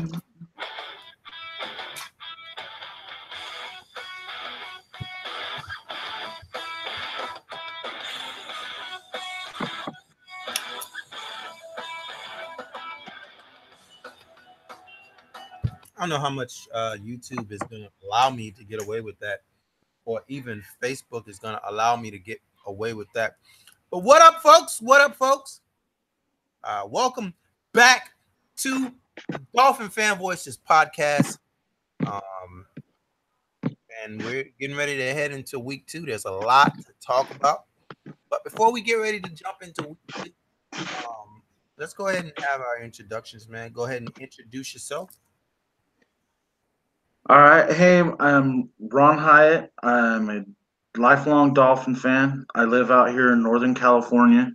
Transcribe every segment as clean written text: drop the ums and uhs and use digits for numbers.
I don't know how much YouTube is going to allow me to get away with that, or even Facebook is going to allow me to get away with that. But what up, folks? What up, folks? Welcome back to the Dolphin Fan Voices podcast. And we're getting ready to head into week 2. There's a lot to talk about. But before we get ready to jump into week 2, let's go ahead and have our introductions, man. Go ahead and introduce yourself. All right. Hey, I'm Ron Hyatt. I'm a lifelong Dolphin fan. I live out here in Northern California,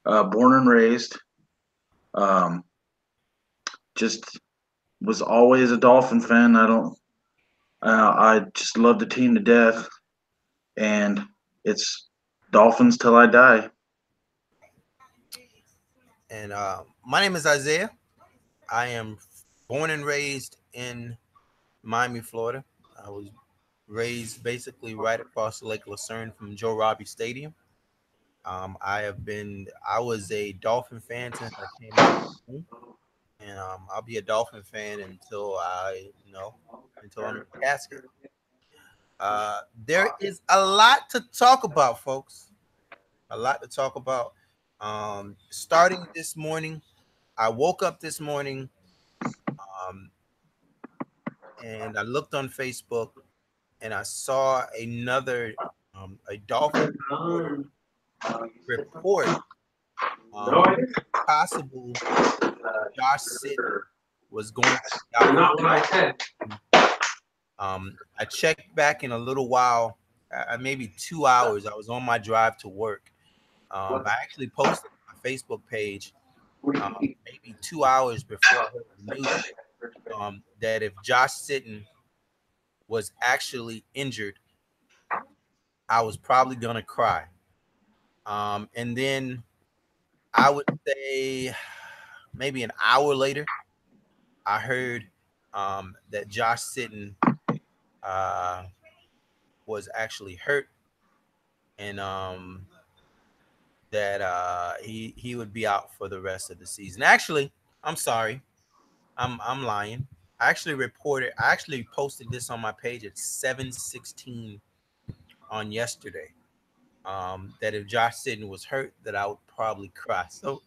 born and raised. Um, just was always a Dolphin fan. I just love the team to death, and it's Dolphins till I die. And my name is Isaiah. I am born and raised in Miami, Florida. I was raised basically right across Lake Lucerne from Joe Robbie Stadium. I was a Dolphin fan since I came out of the womb, and I'll be a Dolphin fan until I'm in the casket. There is a lot to talk about, folks. A lot to talk about. Starting this morning, I woke up this morning, um, and I looked on Facebook, and I saw a Dolphin reporter report possible Josh Sitton was going to be out. I checked back in a little while, maybe 2 hours. I was on my drive to work. I actually posted on my Facebook page maybe 2 hours before I heard the news that if Josh Sitton was actually injured, I was probably gonna cry. And then I would say maybe an hour later, I heard that Josh Sitton uh, was actually hurt, and that he would be out for the rest of the season. Actually, I'm sorry, I'm lying. I actually posted this on my page at 7:16 on yesterday. That if Josh Sitton was hurt, that I would probably cry. So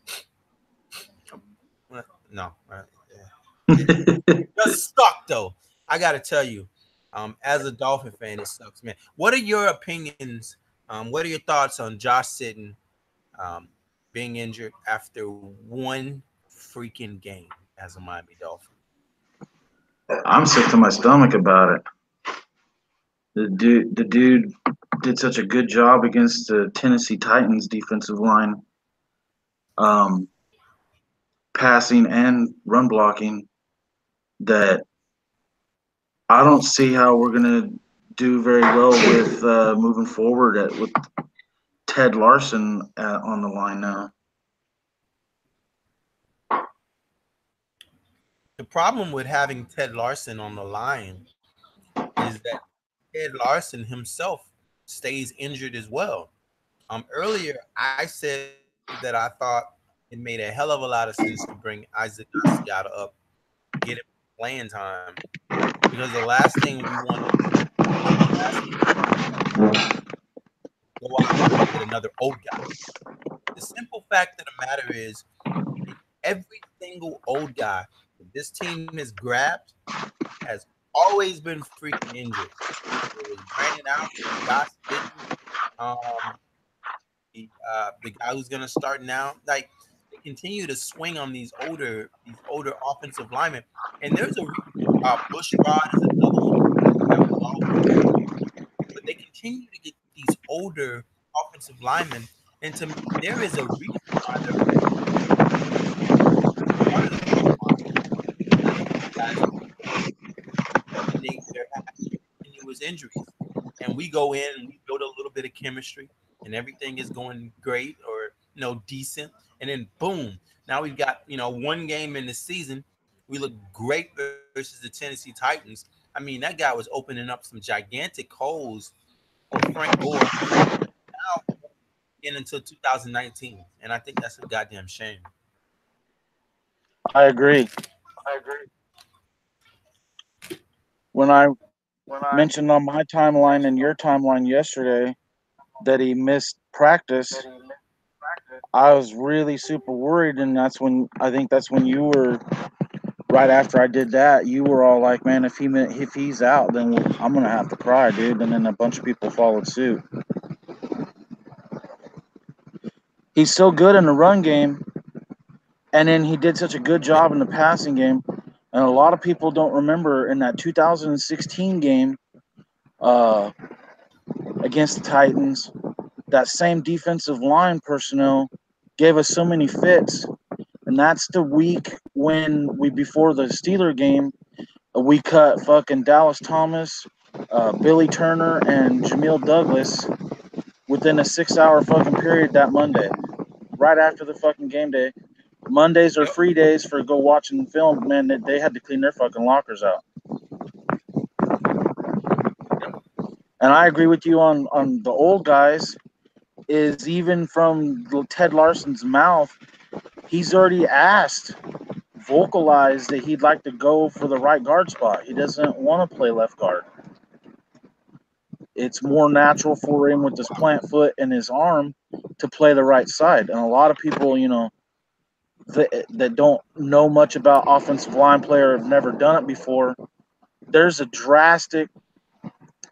no, it does suck though. I gotta tell you, as a Dolphin fan, it sucks, man. What are your opinions? What are your thoughts on Josh Sitton um, being injured after one freaking game as a Miami Dolphin? I'm sick to my stomach about it. The dude did such a good job against the Tennessee Titans defensive line, um, passing and run blocking. That I don't see how we're gonna do very well with moving forward with Ted Larson on the line now. The problem with having Ted Larson on the line is that Ted Larson himself stays injured as well. Earlier I said that I thought it made a hell of a lot of sense to bring Isaac Asiata up, get him playing time, because the last thing we want to do, go out and get another old guy. The simple fact of the matter is, every single old guy that this team has grabbed has always been freaking injured. It was Brandon out, Josh Sitton, um, the guy who's gonna start now. Like, they continue to swing on these older offensive linemen, and there's a Bush Rod is another one that was always, but they continue to get these older offensive linemen, and to me, there is a reason why they're part of the reason why these guys they're having continuous injuries, and we go in and we build a little bit of chemistry, and everything is going great or decent, and then boom, now we've got one game in the season, We looked great versus the Tennessee Titans. I mean, that guy was opening up some gigantic holes for Frank Gore now getting into 2019, and I think that's a goddamn shame. I agree. When I mentioned on my timeline and your timeline yesterday that he missed practice, I was really super worried, and that's when you were right after I did that. You were all like, "Man, if he's out, then I'm gonna have to cry, dude." And then a bunch of people followed suit. He's so good in the run game, and then he did such a good Yeah. job in the passing game. And a lot of people don't remember in that 2016 game uh, against the Titans, that same defensive line personnel gave us so many fits. And that's the week when before the Steeler game, we cut fucking Dallas Thomas, Billy Turner, and Jamil Douglas within a 6-hour fucking period that Monday, right after the fucking game day. Mondays are Yep. free days for go watching film. Man, they had to clean their fucking lockers out. Yep. And I agree with you on the old guys. Is even from Ted Larson's mouth, he's already vocalized that he'd like to go for the right guard spot. He doesn't want to play left guard. It's more natural for him with his plant foot and his arm to play the right side. And a lot of people, that don't know much about offensive line play or have never done it before, there's a drastic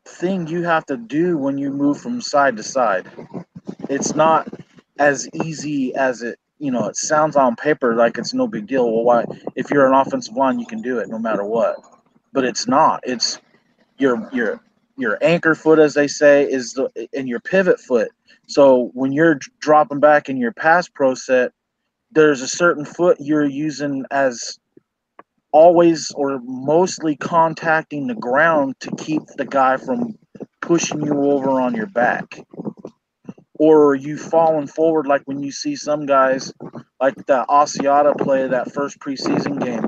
thing you have to do when you move from side to side. It's not as easy as it sounds on paper like it's no big deal. Well, why? If you're an offensive line, you can do it no matter what. But it's not. It's your anchor foot, as they say, and your pivot foot. So when you're dropping back in your pass pro set, there's a certain foot you're using as always or mostly contacting the ground to keep the guy from pushing you over on your back. Or you falling forward like when you see some guys like that Asiata play that first preseason game.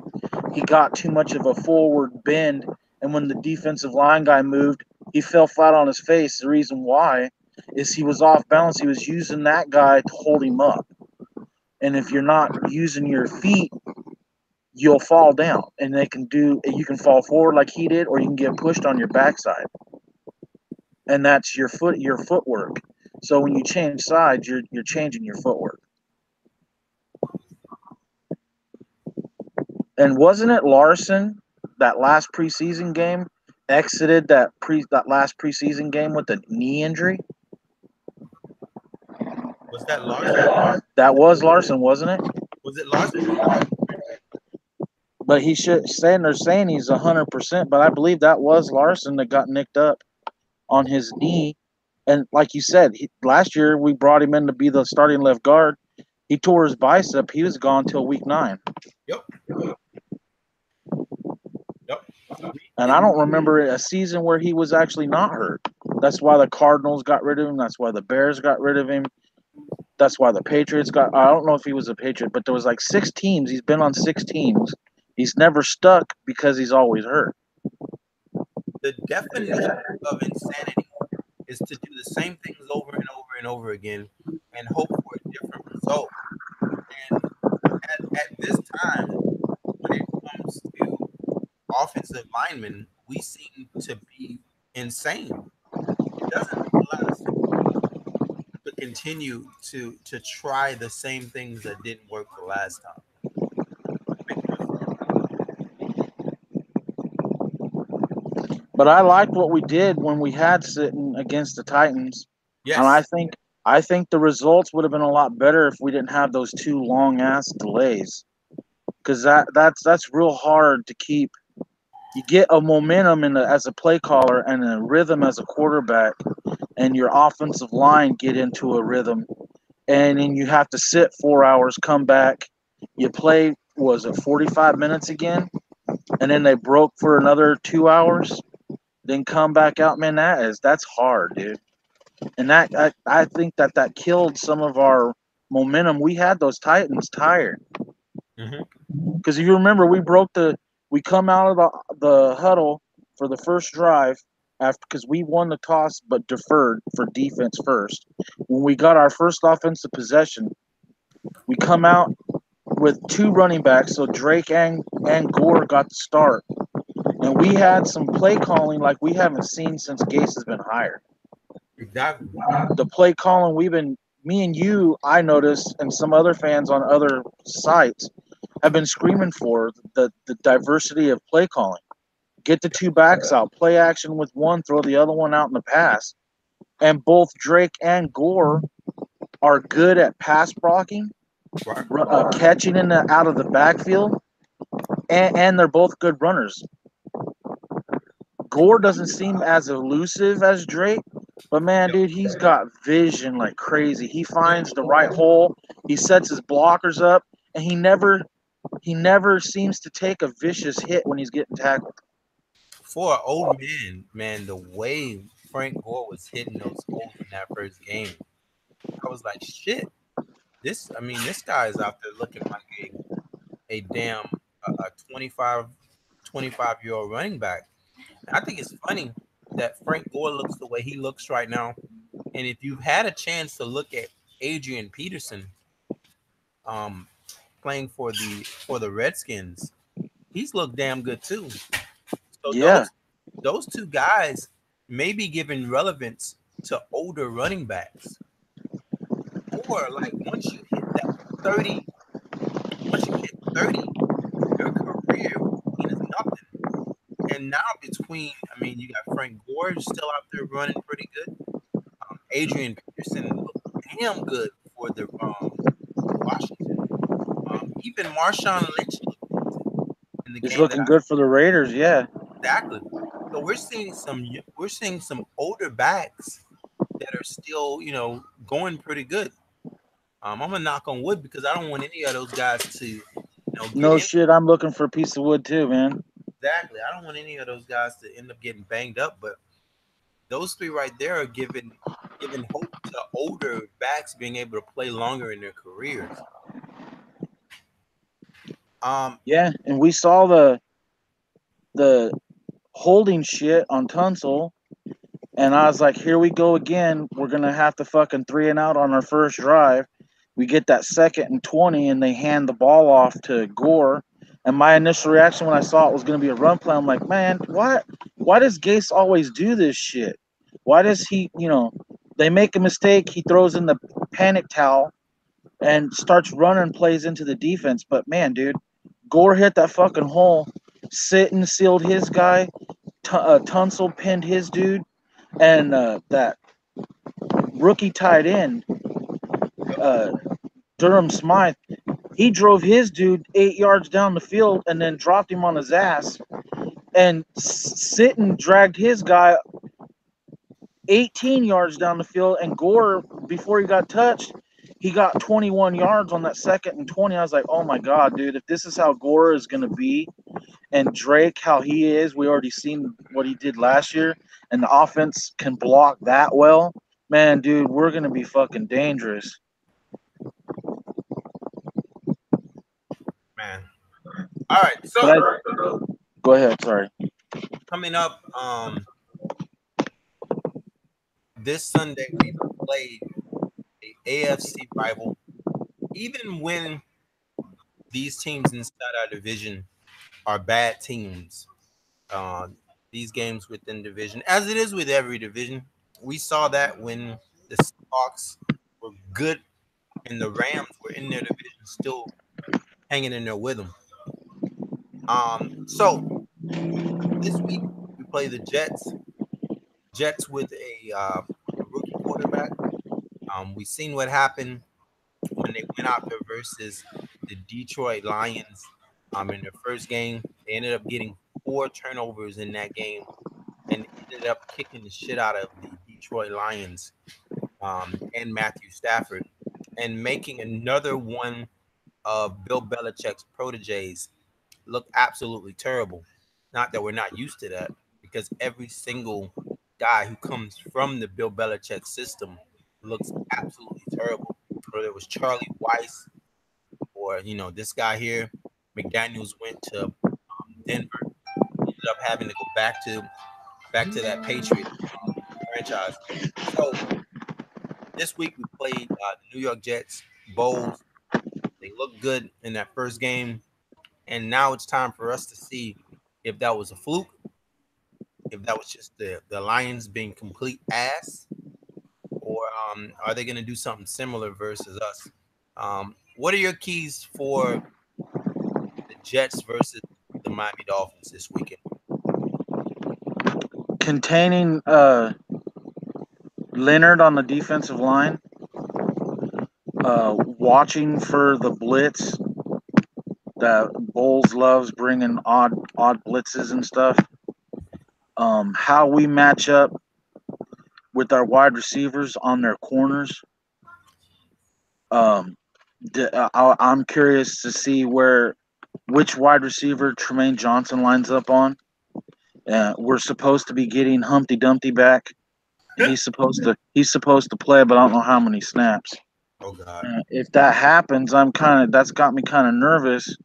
He got too much of a forward bend, and when the defensive line guy moved, he fell flat on his face. The reason why is he was off balance. He was using that guy to hold him up. And if you're not using your feet, you'll fall down. And you can fall forward like he did, or you can get pushed on your backside. And that's your footwork. So when you change sides, you're changing your footwork. And wasn't it Larson that last preseason game exited that last preseason game with a knee injury? Was that Larson? That was Larson, wasn't it? Was it Larson? But they're saying he's 100%, but I believe that was Larson that got nicked up on his knee. And like you said, last year we brought him in to be the starting left guard. He tore his bicep. He was gone till week 9. Yep. Yep. And I don't remember a season where he was actually not hurt. That's why the Cardinals got rid of him. That's why the Bears got rid of him. That's why the Patriots I don't know if he was a Patriot, but there was like 6 teams. He's been on 6 teams. He's never stuck because he's always hurt. The definition of insanity is to do the same things over and over and over again and hope for a different result. And at this time, when it comes to offensive linemen, we seem to be insane. It doesn't make a lot of sense to continue to try the same things that didn't work the last time. But I liked what we did when we had Sitton against the Titans. And Yes. I think the results would have been a lot better if we didn't have those 2 long ass delays. Because that's real hard to keep. You get a momentum as a play caller and a rhythm as a quarterback, and your offensive line get into a rhythm, and then you have to sit 4 hours, come back, you play, was it 45 minutes again, and then they broke for another 2 hours, then come back out. Man, that's hard, dude. And I think that killed some of our momentum. We had those Titans tired. Mm-hmm. Because if you remember, we come out of the huddle for the first drive after because we won the toss but deferred for defense first. When we got our first offensive possession, we come out with two running backs, so Drake and Gore got the start, and we had some play calling like we haven't seen since Gase has been hired. Exactly. The play calling me and you, I noticed, and some other fans on other sites have been screaming for the diversity of play calling. Get the two backs out, play action with one, throw the other one out in the pass. And both Drake and Gore are good at pass blocking, Right. catching out of the backfield, and they're both good runners. Gore doesn't seem as elusive as Drake, but man, dude, he's got vision like crazy. He finds the right hole, he sets his blockers up, and he never seems to take a vicious hit when he's getting tackled. For an old man, the way Frank Gore was hitting those holes in that first game, I was like, shit. This guy is out there looking like a damn a 25-year-old running back. And I think it's funny that Frank Gore looks the way he looks right now. And if you've had a chance to look at Adrian Peterson, um, playing for the Redskins, he's looked damn good too. So Yeah, those two guys may be giving relevance to older running backs. Or like once you hit that 30, once you hit 30, your career is nothing. And now you got Frank Gore still out there running pretty good. Adrian Peterson looked damn good for Washington. Even Marshawn Lynch looked decent in the he's game that looking good for the Raiders. Yeah, exactly. So we're seeing some older backs that are still going pretty good. I'm gonna knock on wood because I don't want any of those guys to get no in. shit. I'm looking for a piece of wood too, man. Exactly. I don't want any of those guys to end up getting banged up. But those three right there are giving hope to older backs being able to play longer in their careers. Um, Yeah, and we saw the holding shit on Tunsil, and I was like, here we go again. We're gonna have to fucking three and out on our first drive. We get that 2nd and 20, and they hand the ball off to Gore. And my initial reaction when I saw it was gonna be a run play. I'm like, man, what? Why does Gase always do this shit? Why does he? They make a mistake, he throws in the panic towel and starts running plays into the defense. But man, dude, Gore hit that fucking hole. Sitton sealed his guy. Tunsil pinned his dude, and that rookie tight end, uh, Durham Smythe, he drove his dude 8 yards down the field and then dropped him on his ass. And Sitton dragged his guy 18 yards down the field, and Gore, before he got touched, he got 21 yards on that 2nd and 20. I was like, oh my God, dude, if this is how Gore is going to be, and Drake, how he is, we already seen what he did last year, and the offense can block that well, man, dude, we're going to be fucking dangerous. man. All right. But So go ahead, sorry. coming up, this Sunday we play a AFC rival. Even when these teams inside our division are bad teams, uh, these games within division, as it is with every division, we saw that when the Seahawks were good and the Rams were in their division, still hanging in there with them. So this week we play the Jets. Jets with a rookie quarterback. We seen what happened when they went out there versus the Detroit Lions. In their first game, they ended up getting 4 turnovers in that game and ended up kicking the shit out of the Detroit Lions and Matthew Stafford and making another one of Bill Belichick's proteges look absolutely terrible. Not that we're not used to that, because every single guy who comes from the Bill Belichick system looks absolutely terrible. Whether it was Charlie Weiss or this guy here, McDaniels went to Denver, ended up having to go back to that Patriot franchise. So this week we played the New York Jets, Bowls. They looked good in that first game, and now it's time for us to see if that was a fluke, if that was just the Lions being complete ass, or are they going to do something similar versus us? What are your keys for the Jets versus the Miami Dolphins this weekend? Containing Leonard on the defensive line, watching for the blitz that Bowles loves bringing odd blitzes and stuff. How we match up with our wide receivers on their corners. Um, I'm curious to see which wide receiver Tremaine Johnson lines up on. We're supposed to be getting Humpty Dumpty back. He's supposed to play, but I don't know how many snaps. Oh God. If that happens, that's got me kind of nervous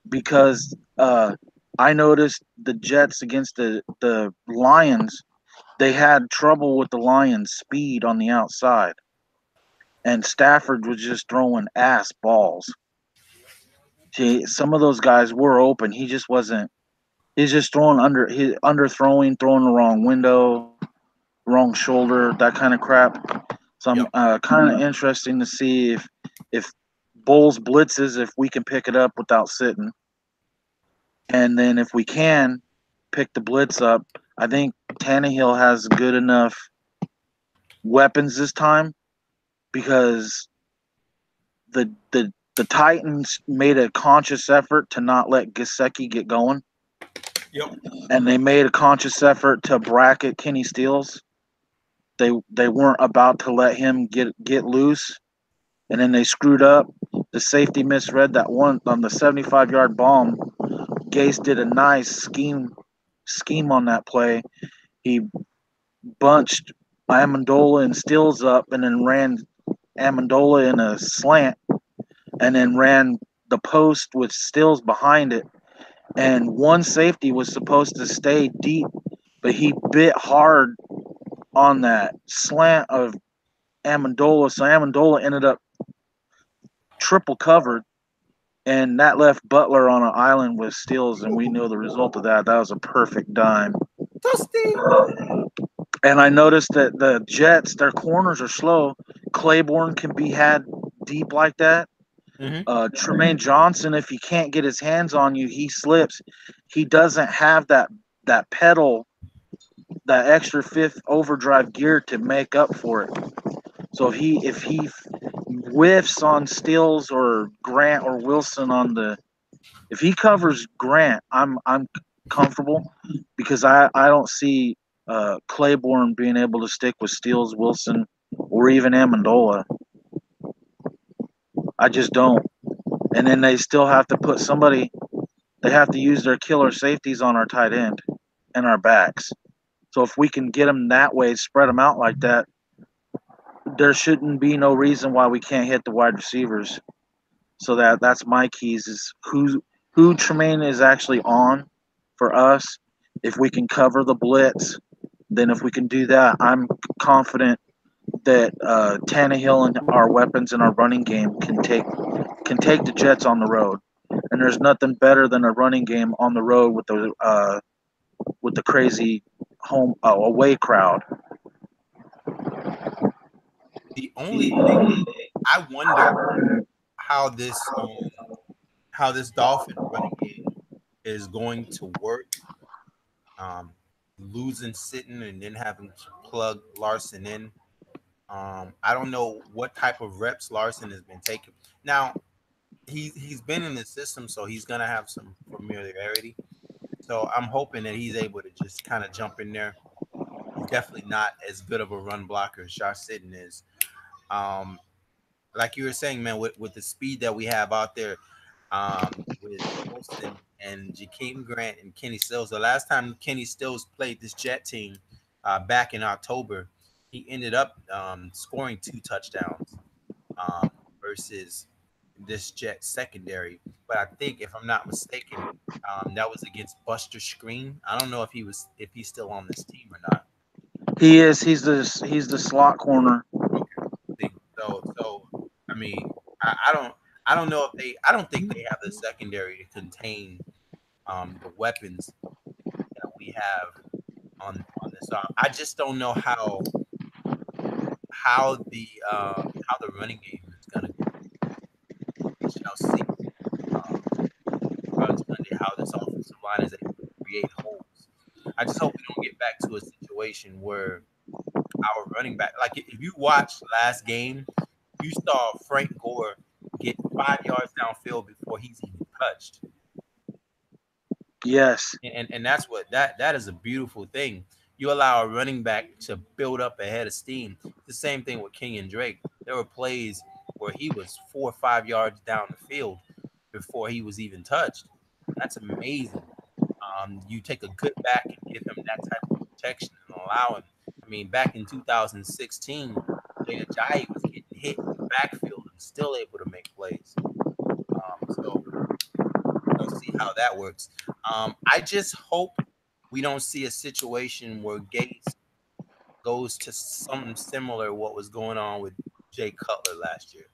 because I noticed the Jets against the Lions. They had trouble with the Lions' speed on the outside, and Stafford was just throwing ass balls. See, some of those guys were open. He just wasn't. He's just underthrowing, throwing the wrong window, wrong shoulder, that kind of crap. So I'm Yep. kind of interesting to see if Bowles blitzes, if we can pick it up without Sitton, and then if we can pick the blitz up, I think Tannehill has good enough weapons this time because the Titans made a conscious effort to not let Gesicki get going, Yep. and they made a conscious effort to bracket Kenny Steals. They weren't about to let him get loose, and then they screwed up. The safety misread that one on the 75-yard bomb. Gase did a nice scheme on that play. He bunched Amendola and Steals up, and then ran Amendola in a slant, and then ran the post with Stills behind it. And one safety was supposed to stay deep, but he bit hard on that slant of Amendola. So Amendola ended up triple covered, and that left Butler on an island with Stills, and we know the result of that. That was a perfect dime. Dusty. And I noticed that the Jets, their corners are slow. Claiborne can be had deep like that. Mm-hmm. Tremaine Johnson, if he can't get his hands on you, he slips. He doesn't have that pedal, that extra fifth overdrive gear to make up for it. So if he whiffs on Stills or Grant or Wilson if he covers Grant, I'm comfortable because I don't see Claiborne being able to stick with Stills, Wilson, or even Amendola. I just don't. And then they still have to put somebody. They have to use their killer safeties on our tight end and our backs. So if we can get them that way, spread them out like that, there shouldn't be no reason why we can't hit the wide receivers. So that's my keys is who Tremaine is actually on for us. If we can cover the blitz, then if we can do that, I'm confident that Tannehill and our weapons in our running game can take the Jets on the road. And there's nothing better than a running game on the road with the crazy home away crowd. The only thing I wonder how this Dolphin running game is going to work. Um, Losing Sitton and then having to plug Larson in. I don't know what type of reps Larson has been taking. Now he's been in the system, so he's gonna have some familiarity. So I'm hoping that he's able to just kind of jump in there. He's definitely not as good of a run blocker as Josh Sitton is. Um, like you were saying, man, with the speed that we have out there, with Wilson and Jakeem Grant and Kenny Stills. The last time Kenny Stills played this Jet team back in October, he ended up scoring 2 touchdowns versus this Jet secondary. But I think, if I'm not mistaken, that was against Buster Screen. I don't know if he's still on this team or not. He is. He's the slot corner. Okay. See, so I mean, I don't know if I don't think they have the secondary to contain the weapons that we have on this. I just don't know how the running game is gonna go. We shall see on Sunday how this offensive line is able to create holes. I just hope we don't get back to a situation where our running back, like if you watched last game, you saw Frank Gore get 5 yards downfield before he's even touched. Yes. And that's what that is a beautiful thing. You allow a running back to build up ahead of steam. The same thing with Kenyon Drake. There were plays where he was 4 or 5 yards down the field before he was even touched. That's amazing. You take a good back and give him that type of protection and allow him. I mean, back in 2016, Jay Ajayi was getting hit in the backfield and still able to make plays. So we'll see how that works. I just hope we don't see a situation where Gates goes to something similar to what was going on with Jay Cutler last year,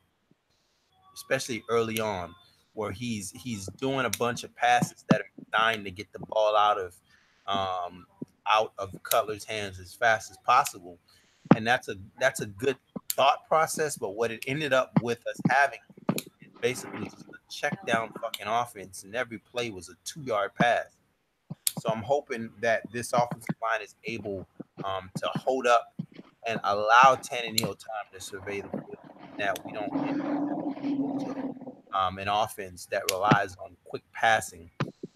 especially early on, where he's doing a bunch of passes that are designed to get the ball um, out of Cutler's hands as fast as possible, and that's a good thought process. But what it ended up with us having is basically just a check down fucking offense, and every play was a 2 yard pass. So I'm hoping that this offensive line is able to hold up and allow Tannehill time to survey the field, and that we don't end up having an offense that relies on quick passing.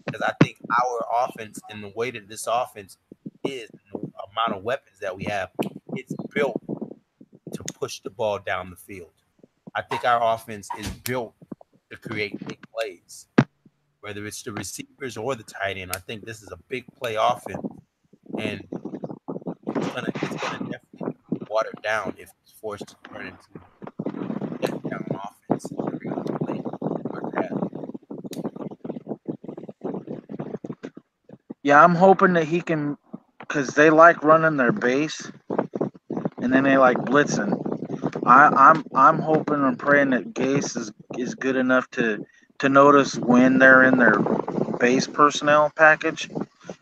Because I think our offense and the way that this offense is, and the amount of weapons that we have, it's built to push the ball down the field. I think our offense is built to create big plays, whether it's the receivers or the tight end. I think this is a big play offense, and it's gonna definitely be watered down if it's forced to turn into a check down offense every other play or pass. Yeah, I'm hoping that he can, because they like running their base, and then they like blitzing. I'm hoping and praying that Gase is good enough to notice when they're in their base personnel package,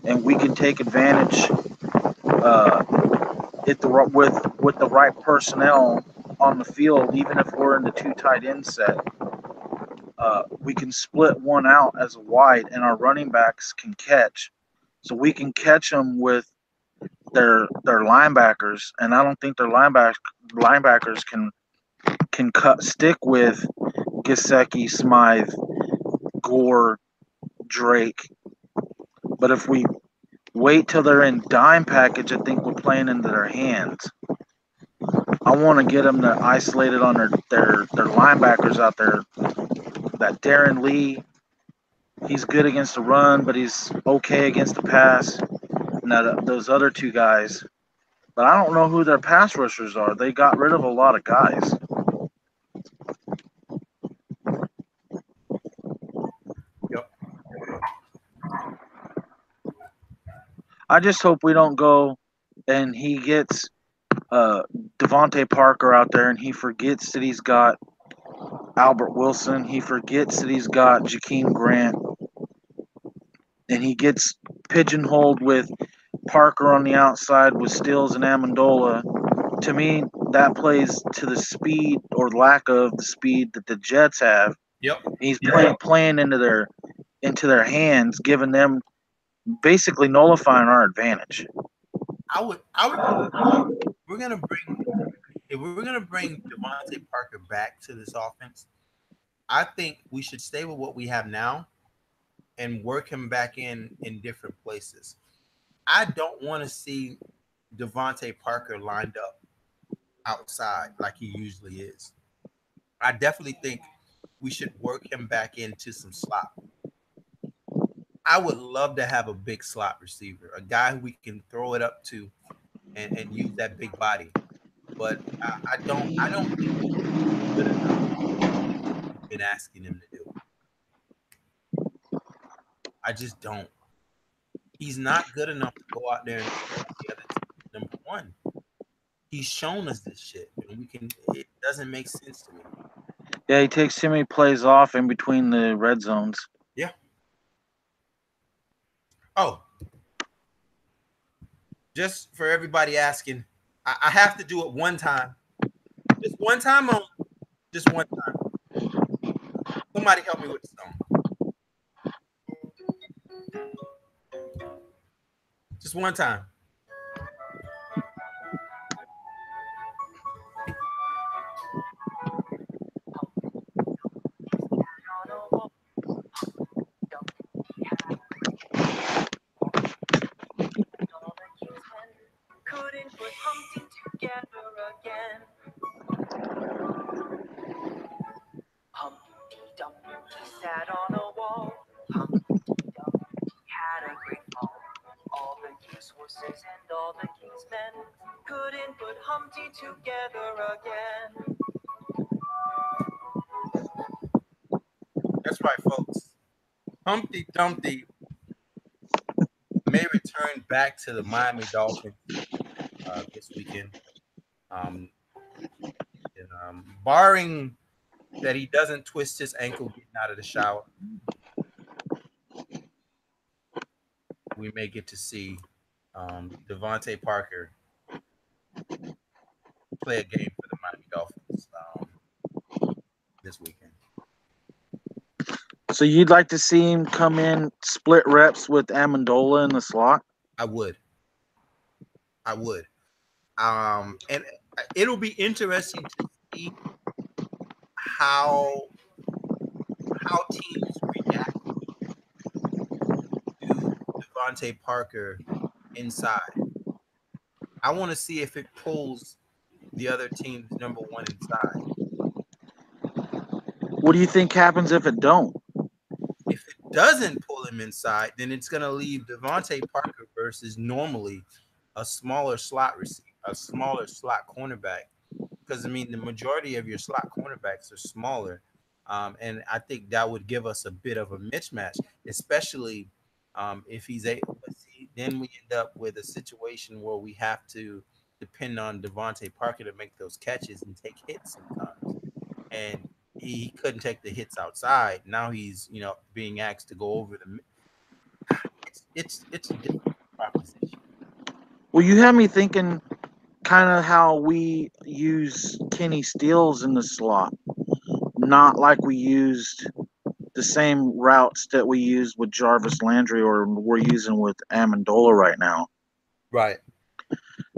and we can take advantage uh, with the right personnel on the field, even if we're in the two tight end set. We can split one out as a wide, and our running backs can catch, so we can catch them with their linebackers, and I don't think their linebackers can stick with Gesicki, Smythe, Gore, Drake. But if we wait till they're in dime package, I think we're playing into their hands. I want to get them to isolate it on their linebackers out there. That Darren Lee, he's good against the run, but he's okay against the pass. And those other two guys, but I don't know who their pass rushers are. They got rid of a lot of guys. Yep. I just hope we don't go and he gets uh, Devontae Parker out there and he forgets that he's got Albert Wilson. He forgets that he's got Jakeem Grant. And he gets pigeonholed with Parker on the outside with Stills and Amendola. To me, that plays to the speed or lack of the speed that the Jets have. Yep. He's playing into their hands, giving them basically nullifying our advantage. I would we're gonna bring if we're gonna bring Devontae Parker back to this offense, I think we should stay with what we have now and work him back in different places. I don't want to see Devontae Parker lined up outside like he usually is. I definitely think we should work him back into some slot. I would love to have a big slot receiver, a guy who we can throw it up to and use that big body. But I don't think he's good enough been asking him to do. I just don't. He's not good enough to go out there and play the other team, number one. He's shown us this shit, and we can. It doesn't make sense to me. Yeah, he takes too many plays off in between the red zones. Yeah. Oh, just for everybody asking, I have to do it one time. Just one time on. Just one time. Somebody help me with the song. Just one time. Couldn't put Humpty together again. Humpty Dumpty sat on a wall. Humpty Dumpty had a great fall. All the king's horses and all the king's men couldn't put Humpty together again. That's right, folks. Humpty Dumpty may return back to the Miami Dolphins this weekend. Barring that he doesn't twist his ankle getting out of the shower, we may get to see Devontae Parker play a game for the Miami Dolphins this weekend. So you'd like to see him come in split reps with Amendola in the slot? I would. And it'll be interesting to see how teams react to Devontae Parker inside. I want to see if it pulls the other team's number one inside. What do you think happens if it don't? If it doesn't pull him inside, then it's going to leave Devontae Parker versus normally a smaller slot receiver, a smaller slot cornerback. Because, I mean, the majority of your slot cornerbacks are smaller. And I think that would give us a bit of a mismatch, especially if he's able. Then we end up with a situation where we have to depend on Devontae Parker to make those catches and take hits sometimes. And he couldn't take the hits outside. Now he's, being asked to go over the. It's a different proposition. Well, you have me thinking kind of how we use Kenny Stills in the slot, not like we used the same routes that we used with Jarvis Landry or we're using with Amendola right now. Right.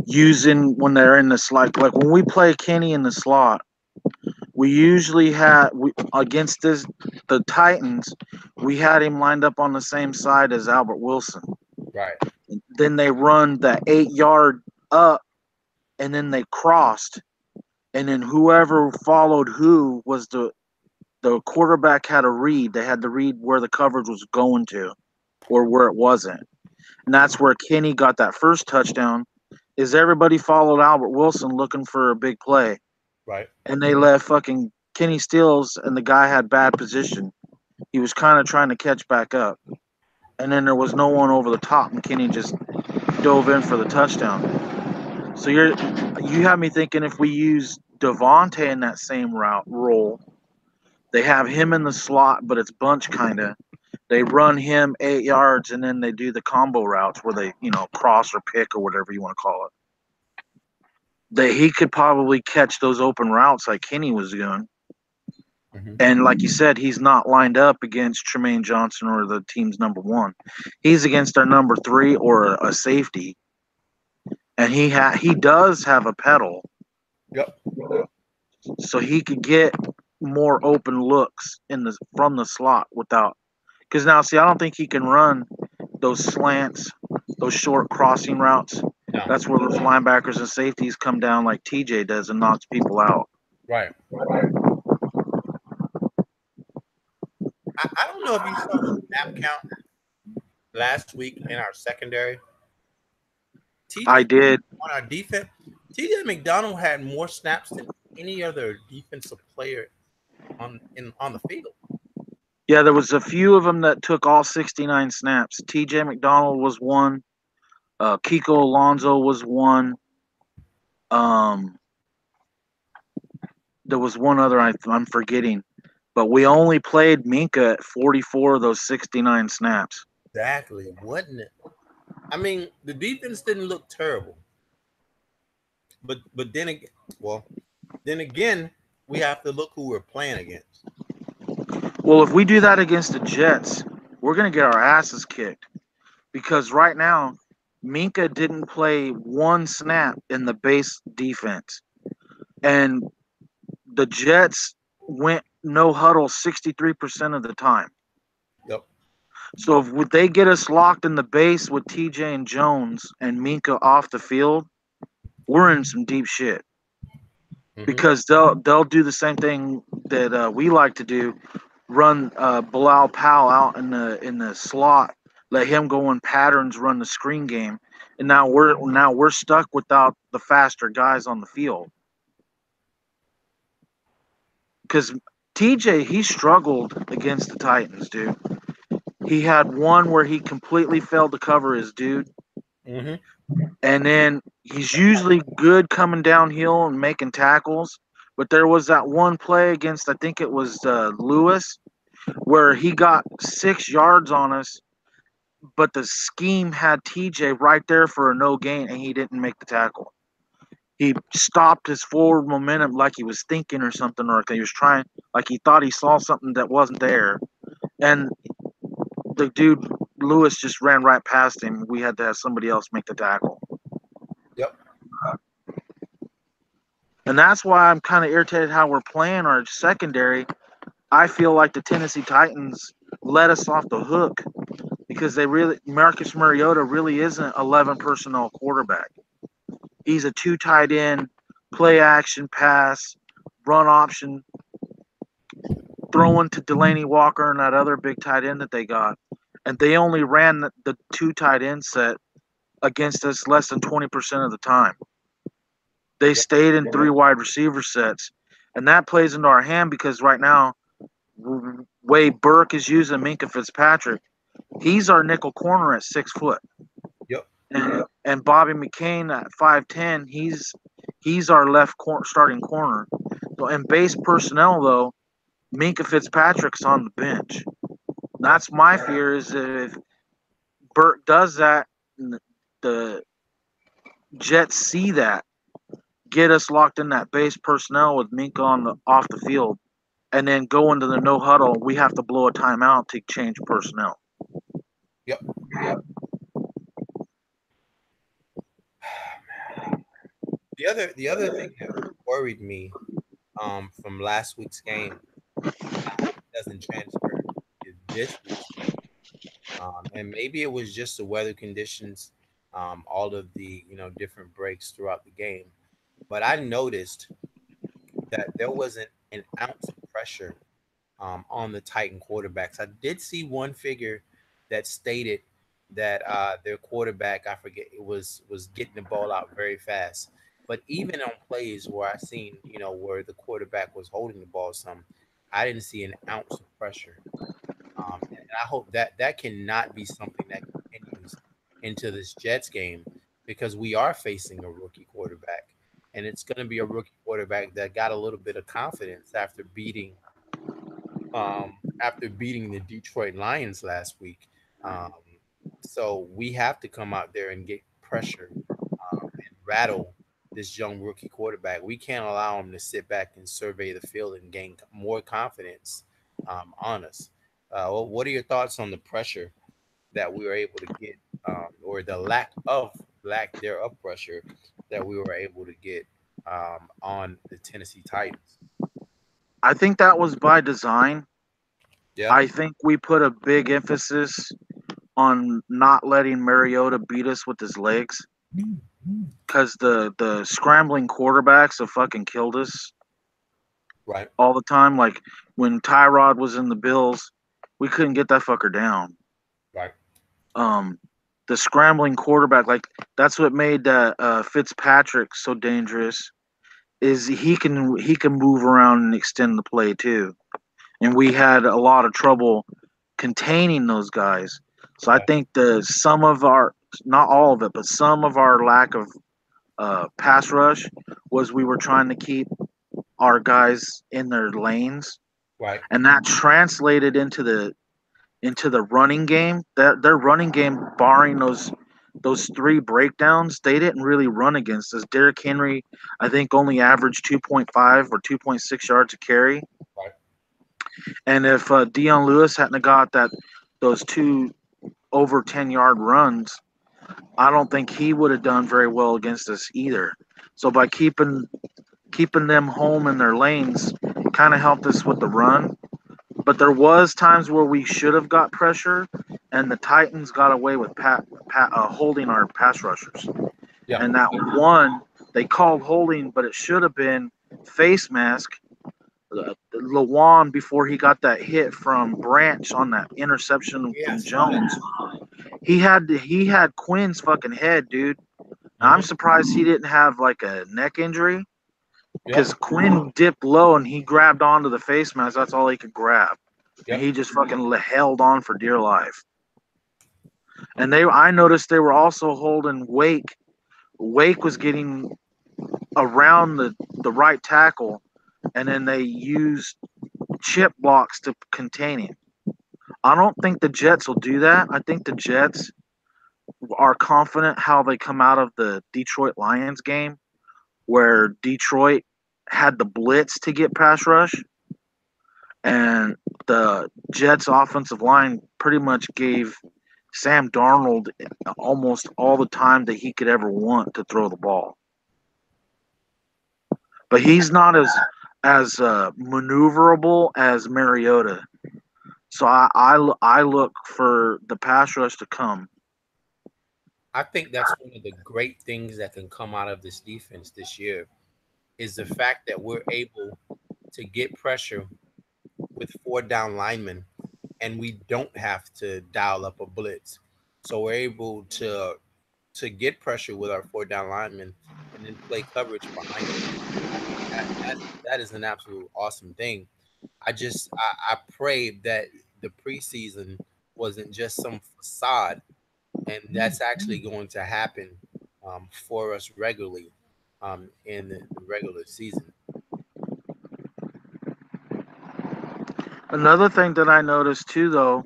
Using when they're in the slot, like when we play Kenny in the slot, we usually against the Titans, we had him lined up on the same side as Albert Wilson. Right. Then they run the 8-yard up, and then they crossed, and then whoever followed who was the quarterback had a read. They had to read where the coverage was going to or where it wasn't. And that's where Kenny got that first touchdown, is everybody followed Albert Wilson looking for a big play. Right. And they left fucking Kenny Stills, and the guy had bad position. He was kind of trying to catch back up. And then there was no one over the top, and Kenny just dove in for the touchdown. So you have me thinking if we use Devontae in that same role, they have him in the slot, but it's bunch kind of. They run him 8 yards, and then they do the combo routes where they, cross or pick or whatever you want to call it. He could probably catch those open routes like Kenny was doing. Mm-hmm. And like you said, he's not lined up against Tremaine Johnson or the team's number one. He's against our number 3 or a safety. And he does have a pedal. Yep. So he could get more open looks from the slot without. Because now, see, I don't think he can run those slants, those short crossing routes. No. That's where those linebackers and safeties come down like TJ does and knocks people out. Right. I don't know if you saw the snap count last week in our secondary. I did. On our defense, TJ McDonald had more snaps than any other defensive player on the field. Yeah, there was a few of them that took all 69 snaps. T.J. McDonald was one. Kiko Alonso was one. Um, there was one other I'm forgetting, but we only played Minka at 44 of those 69 snaps. Exactly, wasn't it? I mean, the defense didn't look terrible, but then again, well, then again, we have to look who we're playing against. Well, if we do that against the Jets, we're gonna get our asses kicked because right now Minka didn't play one snap in the base defense, and the Jets went no huddle 63% of the time. Yep. So if they get us locked in the base with TJ and Jones and Minka off the field, we're in some deep shit Mm-hmm. because they'll do the same thing that we like to do, run Bilal Powell out in the slot, let him go in patterns, run the screen game, and now we're stuck without the faster guys on the field because TJ he struggled against the Titans, dude. He had one where he completely failed to cover his dude. Mm-hmm. And then he's usually good coming downhill and making tackles. But there was that one play against, I think it was Lewis, where he got 6 yards on us, but the scheme had TJ right there for a no gain, and he didn't make the tackle. He stopped his forward momentum like he was thinking or something, or like he was trying, like he thought he saw something that wasn't there. And the dude, Lewis, just ran right past him. We had to have somebody else make the tackle. Yep. And that's why I'm kind of irritated how we're playing our secondary. I feel like the Tennessee Titans let us off the hook because Marcus Mariota really isn't 11 personnel quarterback. He's a two tight end, play action pass, run option, throwing to Delaney Walker and that other big tight end that they got. And they only ran the two tight end set against us less than 20% of the time. They Yep. stayed in three wide receiver sets. And that plays into our hand because right now, way Burke is using Minka Fitzpatrick, he's our nickel corner at 6 foot. Yep. And Bobby McCain at 5'10", he's our left starting corner. So in base personnel though, Minka Fitzpatrick's on the bench. That's my fear is if Burke does that, and the Jets see that, get us locked in that base personnel with Minka off the field, and then go into the no huddle, we have to blow a timeout to change personnel. Yep. The other thing that worried me from last week's game, and I hope it doesn't transfer to this week's game. And maybe it was just the weather conditions, all of the different breaks throughout the game. But I noticed that there wasn't an ounce of pressure on the Titan quarterbacks. I did see one figure that stated that their quarterback, I forget, it was getting the ball out very fast. But even on plays where I seen, where the quarterback was holding the ball some, I didn't see an ounce of pressure. And I hope that that cannot be something that continues into this Jets game because we are facing a rookie quarterback. And it's going to be a rookie quarterback that got a little bit of confidence after beating the Detroit Lions last week. Um, so we have to come out there and get pressure and rattle this young rookie quarterback. We can't allow him to sit back and survey the field and gain more confidence on us. What are your thoughts on the pressure that we were able to get, or the lack thereof pressure that we were able to get on the Tennessee Titans? I think that was by design. Yeah. I think we put a big emphasis on not letting Mariota beat us with his legs because the scrambling quarterbacks have fucking killed us Right. all the time. Like when Tyrod was in the Bills, we couldn't get that fucker down. Right. Um, the scrambling quarterback, like that's what made Fitzpatrick so dangerous. Is he can move around and extend the play too. and we had a lot of trouble containing those guys. So I Right. think some of our, not all of it, but some of our lack of pass rush was we were trying to keep our guys in their lanes, Right. and that translated into the running game. Their running game, barring those three breakdowns, they didn't really run against us. Derrick Henry, I think, only averaged 2.5 or 2.6 yards a carry. Right. And if Dion Lewis hadn't got those two over 10-yard runs, I don't think he would have done very well against us either. So by keeping them home in their lanes, kind of helped us with the run. But there was times where we should have got pressure, and the Titans got away with holding our pass rushers. Yeah. And that one, they called holding, but it should have been face mask. Lawan, before he got that hit from Branch on that interception from Yes. Jones, he had Quinn's fucking head, dude. I'm Mm-hmm. surprised he didn't have like a neck injury Yep. because Quinn dipped low and he grabbed onto the face mask. That's all he could grab, and Yep. he just fucking held on for dear life. And I noticed they were also holding Wake. Wake was getting around the right tackle, and then they used chip blocks to contain him. I don't think the Jets will do that. I think the Jets are confident how they come out of the Detroit Lions game, where Detroit had the blitz to get pass rush, and the Jets offensive line pretty much gave Sam Darnold almost all the time that he could ever want to throw the ball. But he's not as maneuverable as Mariota. So I look for the pass rush to come. I think that's one of the great things that can come out of this defense this year is the fact that we're able to get pressure with four down linemen, and we don't have to dial up a blitz. So we're able to get pressure with our four down linemen and then play coverage behind them. I think that is an absolute awesome thing. I pray that the preseason wasn't just some facade, and that's actually going to happen for us regularly in the regular season. Another thing that I noticed too, though,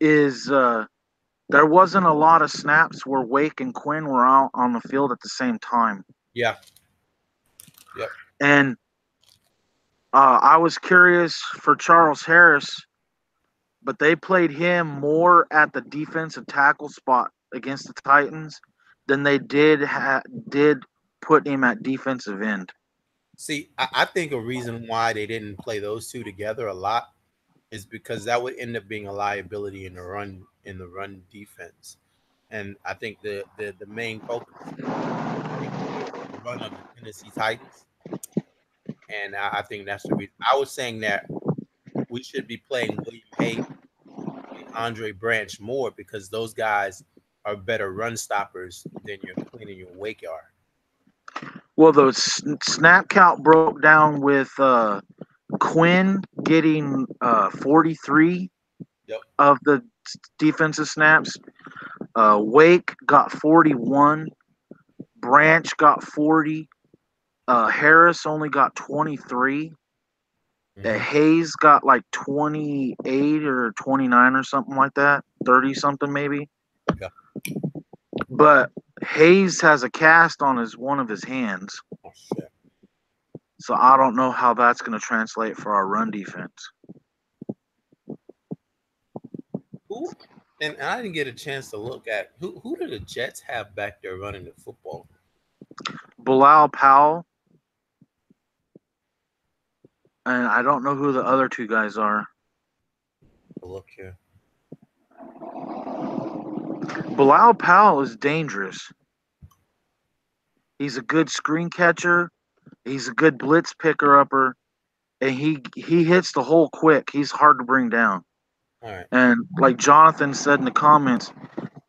is there wasn't a lot of snaps where Wake and Quinn were out on the field at the same time. Yeah. Yep. And I was curious for Charles Harris, but they played him more at the defensive tackle spot against the Titans than they did put him at defensive end. See, I think a reason why they didn't play those two together a lot is because that would end up being a liability in the run defense. And I think the main focus is the run of the Tennessee Titans. And I think that's the reason. I was saying that we should be playing William Hayes and Andre Branch more because those guys are better run stoppers than your Quinn and your Wake are. Well, the snap count broke down with Quinn getting 43 Yep. of the defensive snaps. Wake got 41. Branch got 40. Harris only got 23. Mm-hmm. Hayes got like 28 or 29 or something like that. 30 something maybe. Yeah. But Hayes has a cast on one of his hands. Oh shit. So I don't know how that's going to translate for our run defense. Who? And I didn't get a chance to look at who do the Jets have back there running the football? Bilal Powell. And I don't know who the other two guys are. Look here. Bilal Powell is dangerous. He's a good screen catcher. He's a good blitz picker upper, and he hits the hole quick. He's hard to bring down. All right. And like Jonathan said in the comments,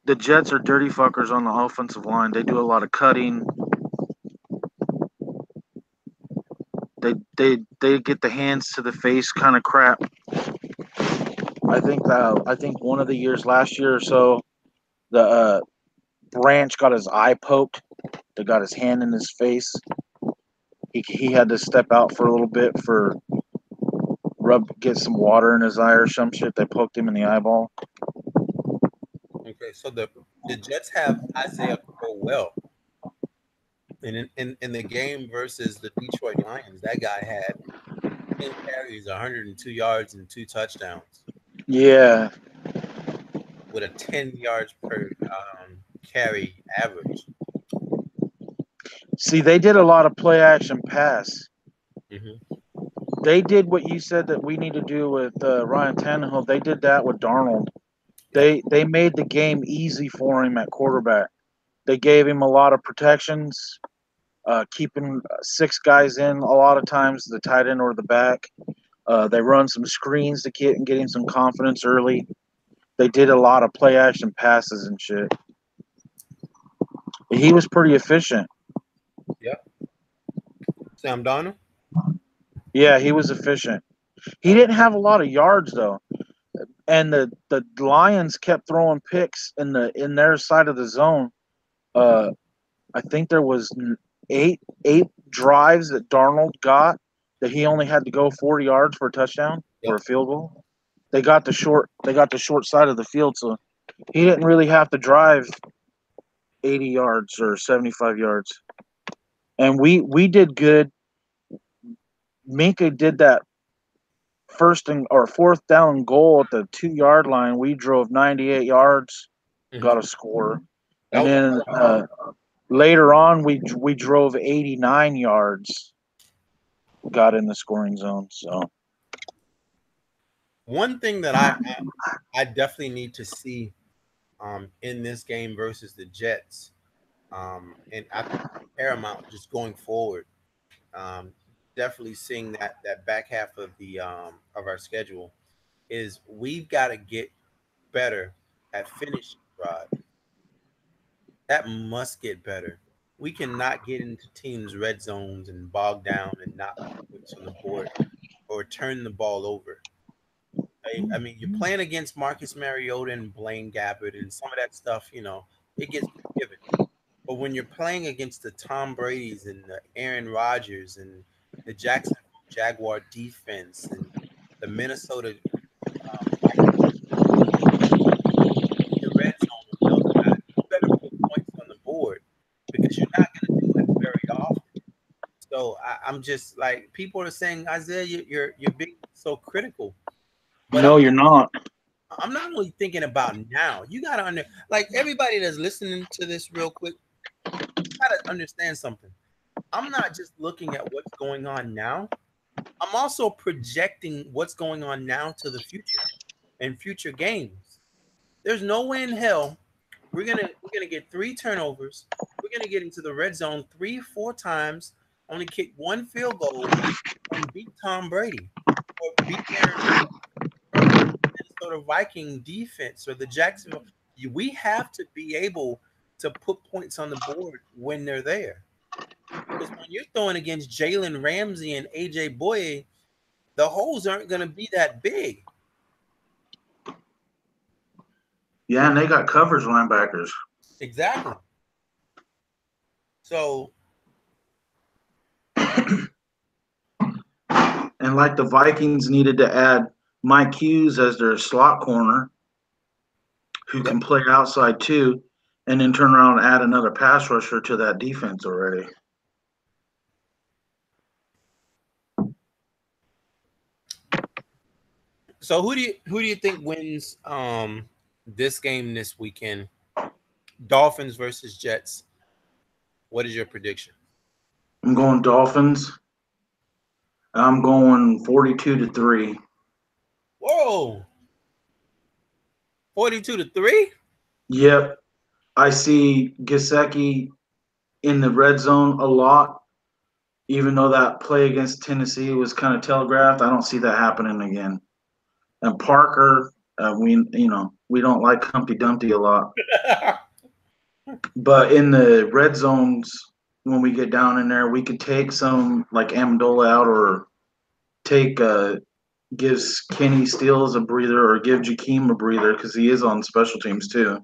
the Jets are dirty fuckers on the offensive line. They do a lot of cutting. They get the hands to the face kind of crap. I think one of the years last year or so, the Branch got his eye poked. They got his hand in his face. He had to step out for a little bit for get some water in his eye or some shit. They poked him in the eyeball. Okay, so the Jets have Isaiah Crowell. And in the game versus the Detroit Lions, that guy had 10 carries, 102 yards, and 2 touchdowns Yeah. with a 10 yards per carry average. See, they did a lot of play action pass. Mm-hmm. They did what you said that we need to do with Ryan Tannehill. They did that with Darnold. Yep. They made the game easy for him at quarterback. They gave him a lot of protections, keeping 6 guys in a lot of times, the tight end or the back. They run some screens to get him some confidence early. They did a lot of play action passes and shit. He was pretty efficient. Yep. Sam Darnold. Yeah, he was efficient. He didn't have a lot of yards though, and the Lions kept throwing picks in their side of the zone. I think there was eight drives that Darnold got that he only had to go 40 yards for a touchdown or Yep. a field goal. They got the short side of the field, so he didn't really have to drive 80 yards or 75 yards. And we did good. Minka did that first and or fourth down goal at the 2 yard line. We drove 98 yards, Mm-hmm. got a score, That and was then later on we drove 89 yards, got in the scoring zone. So one thing that I definitely need to see in this game versus the Jets, and I think paramount just going forward. Um, Definitely seeing that back half of our schedule is we've got to get better at finishing drives. That must get better. We cannot get into teams' red zones and bog down and not put points on the board or turn the ball over. I mean, you're playing against Marcus Mariota and Blaine Gabbert and some of that stuff, it gets forgiven. But when you're playing against the Tom Brady's and the Aaron Rodgers and the Jacksonville Jaguar defense and the Minnesota in the red zone with those guys, you better put points on the board because you're not going to do it very often. So I'm just like people are saying, Isaiah, you're being so critical, but no, you're not. I'm not only thinking about now. You got to like everybody that's listening to this real quick, you got to understand something. I'm not just looking at what's going on now. I'm also projecting what's going on now to the future and future games. There's no way in hell we're gonna get 3 turnovers. We're gonna get into the red zone 3, 4 times, only kick 1 field goal, and beat Tom Brady or beat Aaron or beat the Minnesota Viking defense or the Jacksonville. We have to be able to put points on the board when they're there. Because when you're throwing against Jalen Ramsey and AJ Boye, the holes aren't going to be that big. Yeah, and they got coverage linebackers. Exactly. So, and like the Vikings needed to add Mike Hughes as their slot corner, who can play outside too, and then turn around and add another pass rusher to that defense already. so who do you think wins this game this weekend? Dolphins versus Jets. What is your prediction? I'm going Dolphins. I'm going 42-3. Whoa. 42-3? Yep. I see Gesicki in the red zone a lot, even though that play against Tennessee was kind of telegraphed. I don't see that happening again. And Parker, we don't like Humpty Dumpty a lot, but in the red zones, when we get down in there, we could take some like Amendola out, or take gives Kenny Steele a breather, or give Jakeem a breather because he is on special teams too,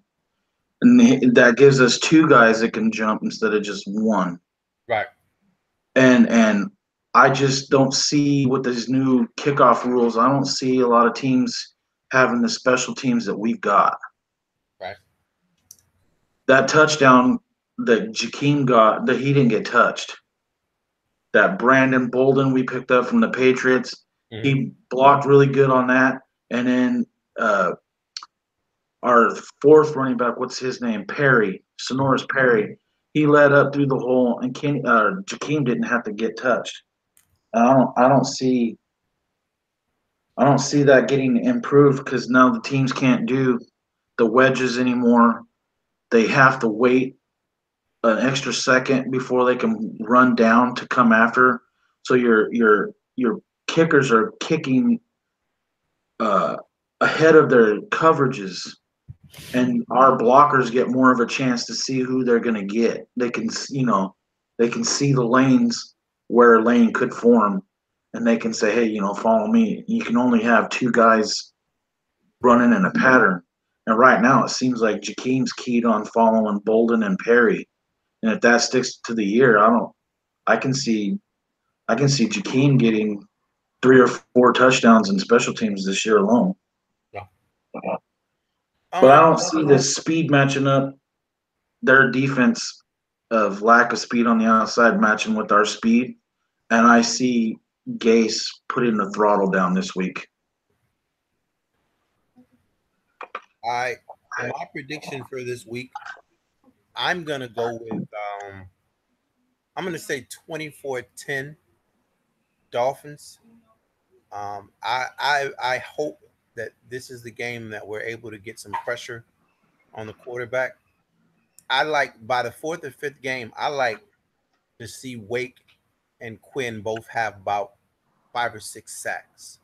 and that gives us two guys that can jump instead of just one. Right. And I just don't see with these new kickoff rules. I don't see a lot of teams having the special teams that we've got. Right. That touchdown that Jakeem got, that he didn't get touched. That Brandon Bolden we picked up from the Patriots, Mm-hmm. he blocked really good on that. And then our fourth running back, what's his name? Perry, Mm-hmm. Sonoris Perry. He led up through the hole, and Jakeem didn't have to get touched. And I don't see that getting improved because now the teams can't do the wedges anymore. They have to wait an extra second before they can run down to come after. So your kickers are kicking uh, ahead of their coverages, and our blockers get more of a chance to see who they're going to get. They can see the lanes where a lane could form, and they can say, hey, follow me. You can only have two guys Yep. running in a pattern. And right now, it seems like Jakeem's keyed on following Bolden and Perry. And if that sticks to the year, I can see Jakeem getting 3 or 4 touchdowns in special teams this year alone. Yeah. But I Um. don't see the speed matching up, their defense of lack of speed on the outside matching with our speed. And I see Gase putting the throttle down this week. My prediction for this week, I'm gonna go with I'm gonna say 24-10 Dolphins. I hope that this is the game that we're able to get some pressure on the quarterback. I like by the fourth or fifth game, I like to see Wake and Quinn both have about 5 or 6 sacks.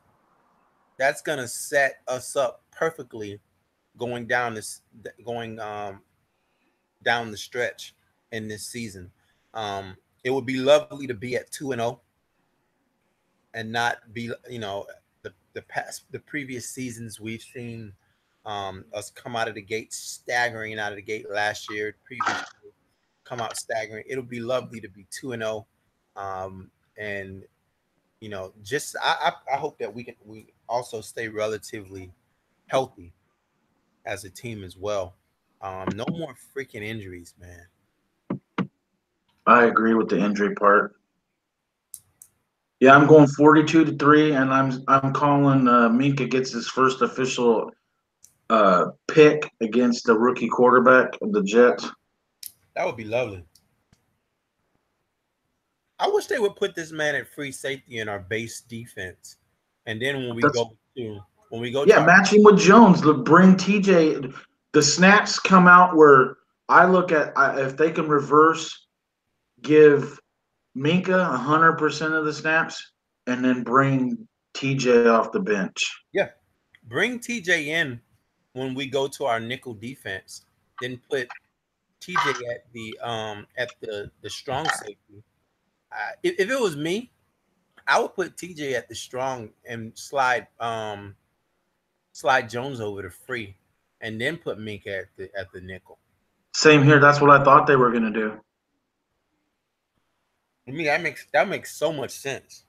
That's gonna set us up perfectly going down this going down the stretch in this season. It would be lovely to be at 2-0 and not be, the previous seasons we've seen us come out of the gate staggering out of the gate last year, previous year, come out staggering. It'll be lovely to be 2-0, and just I hope that we also stay relatively healthy as a team as well. No more freaking injuries, man. I agree with the injury part. Yeah, I'm going 42-3, and I'm calling Minka gets his first official pick against the rookie quarterback of the Jets. That would be lovely. I wish they would put this man at free safety in our base defense, and then That's when we go to Yeah, our matching with Jones. Bring TJ. The snaps come out where I look at if they can reverse, give Minka 100% of the snaps, and then bring TJ off the bench. yeah, bring TJ in when we go to our nickel defense, then put TJ at the strong safety. If it was me, I would put TJ at the strong and slide Jones over to free, and then put Minka at the nickel. Same here. That's what I thought they were going to do. I mean, that makes so much sense.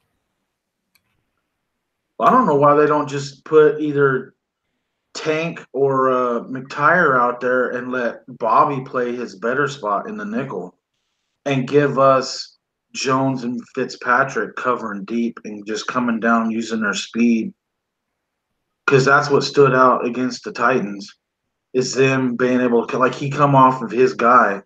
I don't know why they don't just put either Tank or McTire out there and let Bobby play his better spot in the nickel, and give us Jones and Fitzpatrick covering deep and just coming down using their speed, because that's what stood out against the Titans is them being able to, like, he come off of his guy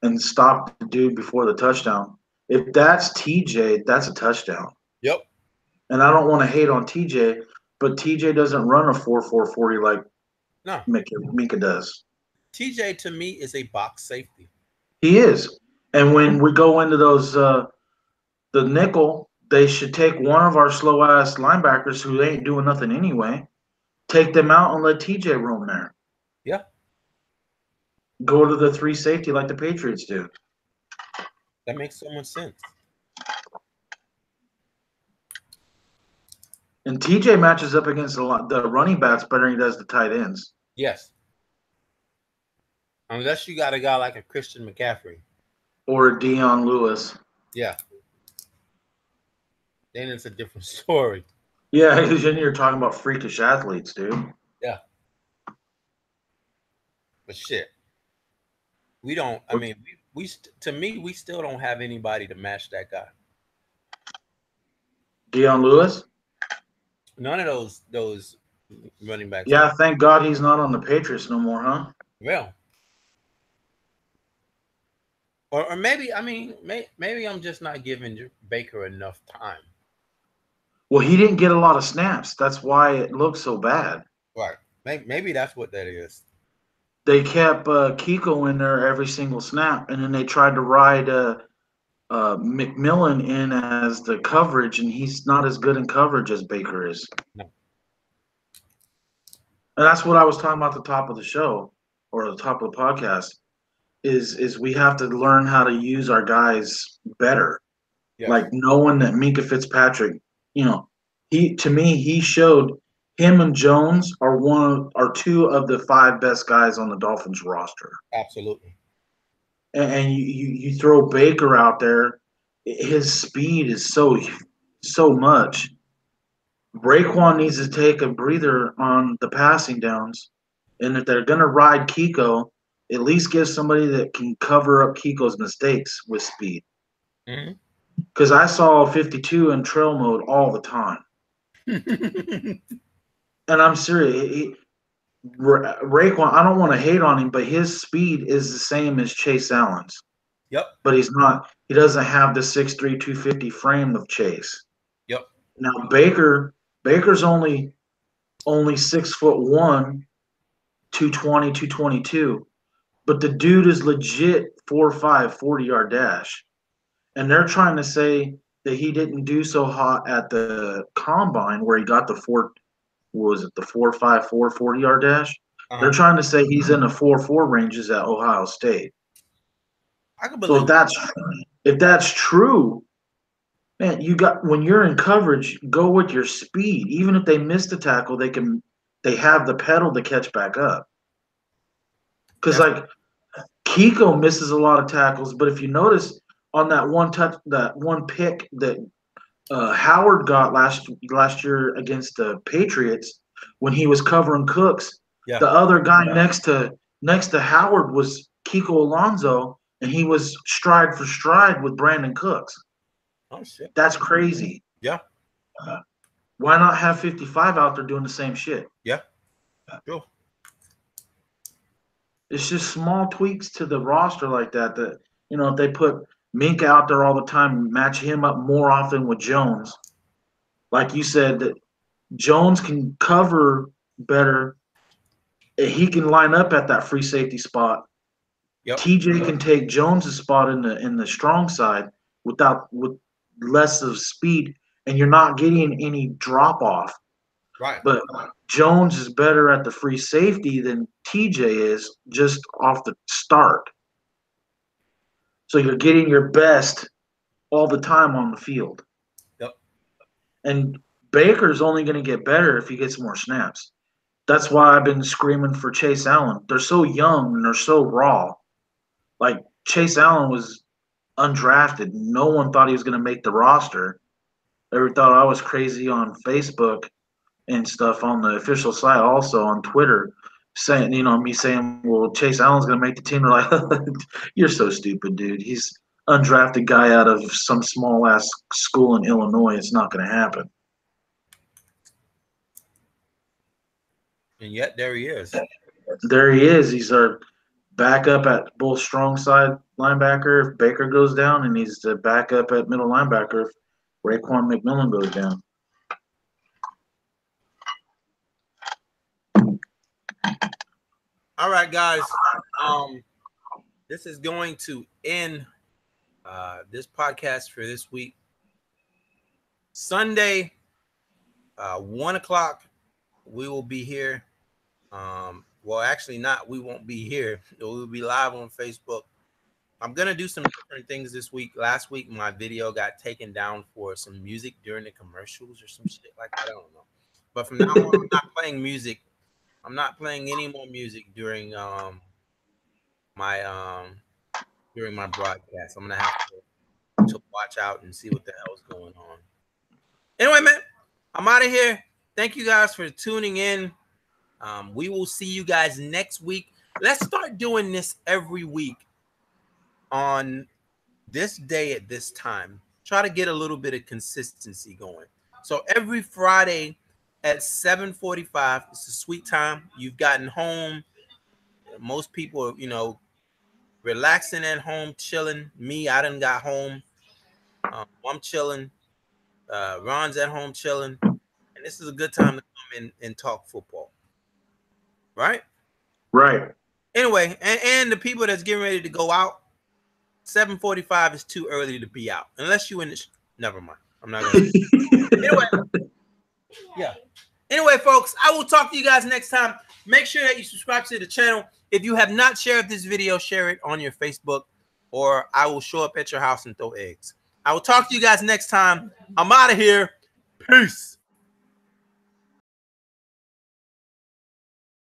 and stop the dude before the touchdown. If that's TJ, that's a touchdown. Yep. And I don't want to hate on TJ, but TJ doesn't run a 4.40 like No. Mika does. TJ to me is a box safety. He is. And when we go into those the nickel, they should take one of our slow ass linebackers who ain't doing nothing anyway, take them out and let TJ roam there. Yeah. Go to the 3 safety like the Patriots do. That makes so much sense. And TJ matches up against the running backs better than he does the tight ends. Yes. Unless you got a guy like a Christian McCaffrey. Or Deion Lewis. Yeah. Then it's a different story. Yeah, because then you're talking about freakish athletes, dude. Yeah. But shit. We don't, I mean, to me, we still don't have anybody to match that guy. Deion Lewis? None of those running backs. Yeah, thank God he's not on the Patriots no more, huh? Well. Or maybe, I mean, maybe I'm just not giving Baker enough time. Well, he didn't get a lot of snaps. That's why it looked so bad. Right. Maybe that's what that is. They kept Kiko in there every single snap, and then they tried to ride McMillan in as the coverage, and he's not as good in coverage as Baker is. No. And that's what I was talking about at the top of the show, or the top of the podcast, is we have to learn how to use our guys better. Yes. Like knowing that Minka Fitzpatrick, he showed him and Jones are two of the 5 best guys on the Dolphins roster. Absolutely. And you throw Baker out there, his speed is so much. Raekwon needs to take a breather on the passing downs, and if they're gonna ride Kiko, at least give somebody that can cover up Kiko's mistakes with speed. Because I saw 52 in trail mode all the time. And I'm serious. Raekwon, I don't want to hate on him, but his speed is the same as Chase Allen's. Yep. But he doesn't have the 6'3", 250 frame of Chase. Yep. Now Baker's only 6'1", 220, 222. But the dude is legit 4'5", 40-yard dash. And they're trying to say that he didn't do so hot at the combine where he got the 4'5", 40-yard dash. They're trying to say he's in the 4.4 ranges at Ohio State. I can believe. So if that's true, man, when you're in coverage, go with your speed. Even if they miss the tackle, they have the pedal to catch back up. Because like Kiko misses a lot of tackles, but if you notice on that one pick that Howard got last year against the Patriots when he was covering Cooks, the other guy next to Howard was Kiko Alonso, and he was stride for stride with Brandon Cooks. Oh shit! That's crazy. Yeah. Why not have 55 out there doing the same shit? Yeah. Sure. It's just small tweaks to the roster like that. If they put Mink out there all the time, match him up more often with Jones. Like you said, that Jones can cover better. He can line up at that free safety spot. Yep. TJ can take Jones's spot in the strong side with less of speed, and you're not getting any drop off. Right. But Jones is better at the free safety than TJ is just off the start. So you're getting your best all the time on the field. Yep. And Baker's only going to get better if he gets more snaps. That's why I've been screaming for Chase Allen. They're so young and they're so raw. Like Chase Allen was undrafted. No one thought he was going to make the roster. They thought I was crazy on Facebook and stuff on the official site, also on Twitter, saying, me saying, well, Chase Allen's going to make the team. They're like, you're so stupid, dude. He's undrafted guy out of some small ass school in Illinois. It's not going to happen. And yet there he is. There he is. He's our backup at both strong side linebacker if Baker goes down, and he's the backup at middle linebacker if Raekwon McMillan goes down. All right, guys. This is going to end this podcast for this week. Sunday, 1:00, we will be here. Well, actually not. We won't be here. We will be live on Facebook I'm gonna do some different things this week. Last week, my video got taken down for some music during the commercials or some shit like that. I don't know. But from now on, I'm not playing music. I'm not playing any more music my during my broadcast. I'm gonna have to watch out and see what the hell's going on. Anyway, man, I'm out of here. Thank you guys for tuning in. We will see you guys next week. Let's start doing this every week on this day at this time. Try to get a little bit of consistency going. So every Friday at 7:45, it's a sweet time. You've gotten home. Most people are, relaxing at home, chilling. Me, I done got home. I'm chilling. Ron's at home chilling. And this is a good time to come in and talk football. Right? Right. Anyway, and the people that's getting ready to go out, 7:45 is too early to be out. Unless you in the never mind. I'm not gonna anyway. Yeah. Anyway, folks, I will talk to you guys next time. Make sure that you subscribe to the channel. If you have not shared this video, share it on your Facebook, or I will show up at your house and throw eggs. I will talk to you guys next time. I'm out of here. Peace.